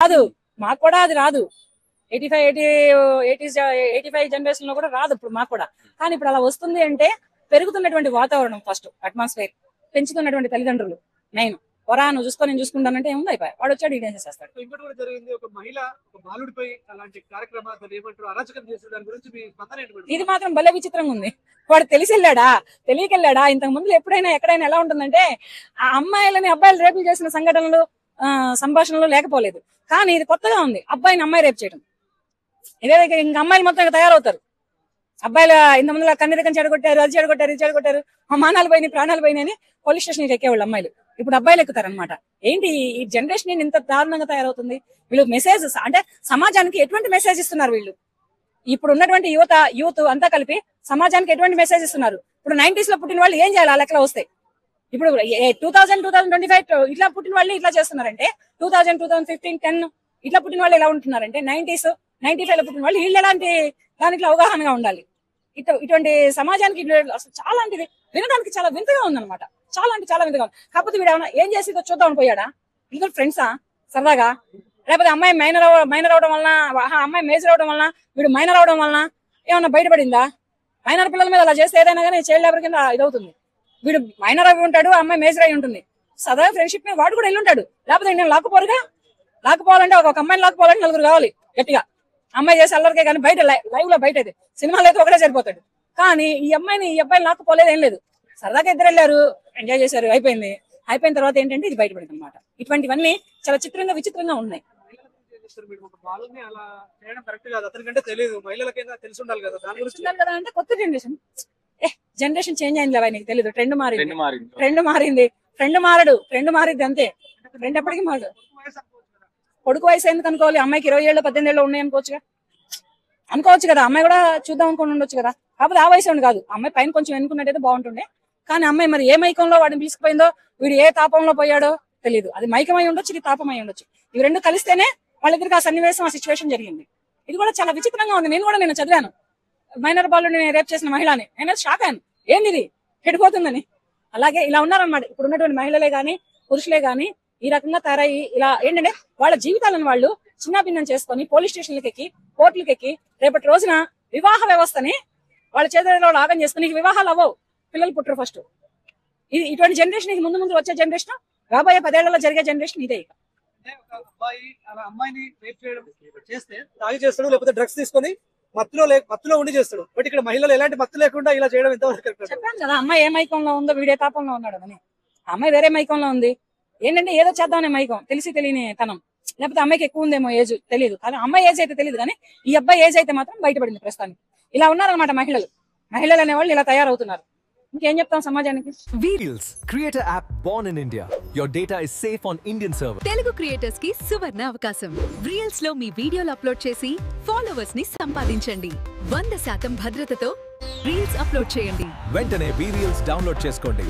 రాదు, మాకు కూడా అది రాదు. 85 జనరేషన్ లో కూడా రాదు ఇప్పుడు మాకు కూడా. కానీ ఇప్పుడు అలా వస్తుంది అంటే పెరుగుతున్నటువంటి వాతావరణం, ఫస్ట్ అట్మాస్ఫియర్, పెంచుతున్నటువంటి తల్లిదండ్రులు, నేను వరా నువ్వు చూసుకో నేను చూసుకుంటానంటే ఏముంది అయిపోయి వాడు వచ్చాడు ఈడేం చేసేస్తాడు. ఇంకోటి కూడా జరిగింది, ఒక మహిళ ఒక బాలుడిపై అలాంటి కార్యక్రమాలు ఏమంటారు అరాచకం చేసే దాని గురించి మీ స్పందన ఏంటి? ఇది మాత్రం భలే విచిత్రంగా ఉంది. వాడు తెలిసి వెళ్ళాడా తెలియకెళ్ళాడా? ఇంతకు ముందు ఎప్పుడైనా ఎక్కడైనా ఎలా ఉంటుందంటే ఆ అమ్మాయిలని అబ్బాయిలు రేపులు చేసిన సంఘటనలు సంభాషణలు లేకపోలేదు. కానీ ఇది కొత్తగా ఉంది, అబ్బాయిని అమ్మాయి రేపు చేయడం. ఇదే ఇంకా అమ్మాయిలు మొత్తం తయారవుతారు. అబ్బాయిలు ఇంతమంది కన్నెరకం చెడగొట్టారు, అది చెడగొట్టారు, ఇది చెడగొట్టారు, మానాలు పోయినాయి ప్రాణాలు పోయినాయని పోలీస్ స్టేషన్కి ఎక్కేవాళ్ళు అమ్మాయిలు. ఇప్పుడు అబ్బాయిలు ఎక్కుతారనమాట. ఏంటి ఈ జనరేషన్ ఇంత దారుణంగా తయారవుతుంది? వీళ్ళు మెసేజ్ అంటే సమాజానికి ఎటువంటి మెసేజ్ ఇస్తున్నారు వీళ్ళు? ఇప్పుడు ఉన్నటువంటి యూత్ అంతా కలిపి సమాజానికి ఎటువంటి మెసేజ్ ఇస్తున్నారు? ఇప్పుడు 90s లో పుట్టిన వాళ్ళు ఏం చేయాలి? ఆ లెక్కలో వస్తాయి. ఇప్పుడు 2025 ఇట్లా పుట్టిన వాళ్ళు ఇట్లా చేస్తున్నారంటే 2000, 2015, 10 ఇట్లా పుట్టిన వాళ్ళు ఎలా ఉంటున్నారంటే 90s, 95 లో పుట్టిన వాళ్ళు వీళ్ళు ఎలాంటి దానికి అవగాహనగా ఉండాలి. ఇటువంటి సమాజానికి అసలు చాలా వినడానికి చాలా వింతగా ఉందన్నమాట. చాలా అంటే చాలా వింతగా ఉంది. కాకపోతే వీడు ఏం చేసి చూద్దామని పోయాడా? ఇద్దరు ఫ్రెండ్సా సరదాగా? లేకపోతే అమ్మాయి మైనర్ అవడం వలన, అమ్మాయి మేజర్ అవడం వలన, వీడు మైనర్ అవడం వలన ఏమన్నా బయటపడిందా? మైనర్ పిల్లల మీద అలా చేస్తే ఏదైనా కానీ చైల్డ్ లేబర్ కింద ఇదవుతుంది. వీడు మైనర్ అయి ఉంటాడు, అమ్మాయి మేజర్ అయి ఉంటుంది. సరదా ఫ్రెండ్షిప్ మీద వాడు కూడా వెళ్ళి ఉంటాడు. లేకపోతే నేను లాక్కుపోరుగా. లాక్కుపోవాలంటే ఒక అమ్మాయిని లాక్కుపోవాలంటే నలుగురు కావాలి గట్టిగా. అమ్మాయి చేసి అల్లరికే కానీ బయట లైవ్ లో బయట అయితే, సినిమాలో అయితే ఒకటే సరిపోతాడు. కానీ ఈ అబ్బాయిని లాక్కుపోలేదు, ఏం లేదు. సరదాగా ఇద్దరు వెళ్ళారు, ఎంజాయ్ చేశారు, అయిపోయింది. అయిపోయిన తర్వాత ఏంటంటే ఇది బయటపడింది అనమాట. ఇటువంటివన్నీ చాలా విచిత్రంగా ఉన్నాయి. అంటే కొత్త జనరేషన్ చేంజ్ అయింది కదా, నీకు తెలియదు. ట్రెండ్ మారింది. ట్రెండ్ మారిద్ది అంతే. ట్రెండ్ ఎప్పటికీ మారదు. కొడుకు వయసు ఎందుకు అనుకోవాలి? అమ్మాయికి 20 ఏళ్ళు 18 ఏళ్ళు ఉన్నాయి అనుకోవచ్చు కదా. అమ్మాయి కూడా చూద్దాం అనుకుని ఉండొచ్చు కదా. కాకపోతే ఆ వయసు కాదు. అమ్మాయి పైన కొంచెం ఎన్నుకున్నట్టయితే బాగుంటుండే. కానీ అమ్మాయి మరి ఏ మైకంలో వాడిని తీసుకుపోయిందో, వీడు ఏ తాపంలో పోయాడో తెలియదు. అది మైకమై ఉండొచ్చు, ఇది తాపమై ఉండొచ్చు. ఇవి రెండు కలిస్తేనే వాళ్ళిద్దరికి ఆ సన్నివేశం, ఆ సిచ్యువేషన్ జరిగింది. ఇది కూడా చాలా విచిత్రంగా ఉంది. నేను చదివాను మైనర్ బాలుని రేప్ చేసిన మహిళని. నేను షాక్ అయ్యాను, ఏంది ఇది చెడిపోతుందని. అలాగే ఇలా ఉన్నారన్నమాట ఇప్పుడు ఉన్నటువంటి మహిళలే గాని పురుషులే గాని ఈ రకంగా తయారయ్యి ఇలా ఏంటంటే వాళ్ళ జీవితాలను వాళ్ళు చిన్నాభిన్నం చేసుకొని పోలీస్ స్టేషన్లకి ఎక్కి, కోర్టులకి ఎక్కి, రేపటి రోజున వివాహ వ్యవస్థని వాళ్ళ చేతుల్లో లాగం చేసుకుని వివాహాలు అవ్వవు, పిల్లలు పుట్టరు ఫస్ట్. ఇటువంటి జనరేషన్ ముందు వచ్చే జనరేషన్, రాబోయే 10 ఏళ్లలో జరిగే జనరేషన్ ఇదే. అమ్మాయిని రేప్ చేయడం చేస్తే తాగి చేస్తాడు, లేకపోతే డ్రగ్స్ తీసుకొని మత్తులో ఉండి చేస్తాడు. బట్ ఇక్కడ మహిళలు ఎలాంటి మత్తు లేకుండా ఇలా చేయడం ఎంతవరకు? చెప్పాను కదా, అమ్మాయి ఏ మైకంలో ఉందో వీడే తాపంలో ఉన్నాడు అని. అమ్మాయి వేరే మైకంలో ఉంది. ఏంటంటే ఏదో చేద్దామనే మైకం, తెలియని తనం. లేకపోతే అమ్మాయికి ఎక్కువ ఉందేమో ఏజ్, తెలియదు. కానీ అమ్మాయి ఏజ్ అయితే తెలియదు, కానీ ఈ అబ్బాయి ఏజ్ అయితే మాత్రం బయటపడింది ప్రస్తుతానికి. ఇలా ఉన్నారన్నమాట మహిళలు అనేవాళ్ళు ఇలా తయారవుతున్నారు. ఇంకేం చెప్తాం సమాజానికి? Reels, creator app born in India. Your data is safe on Indian server. Telugu creators కి సువర్ణ అవకాశం. రీల్స్ లో మీ వీడియోలు అప్లోడ్ చేసి ఫాలోవర్స్ ని సంపాదించండి. 100% భద్రతతో రీల్స్ అప్లోడ్ చేయండి. వెంటనే Reels డౌన్లోడ్ చేసుకోండి.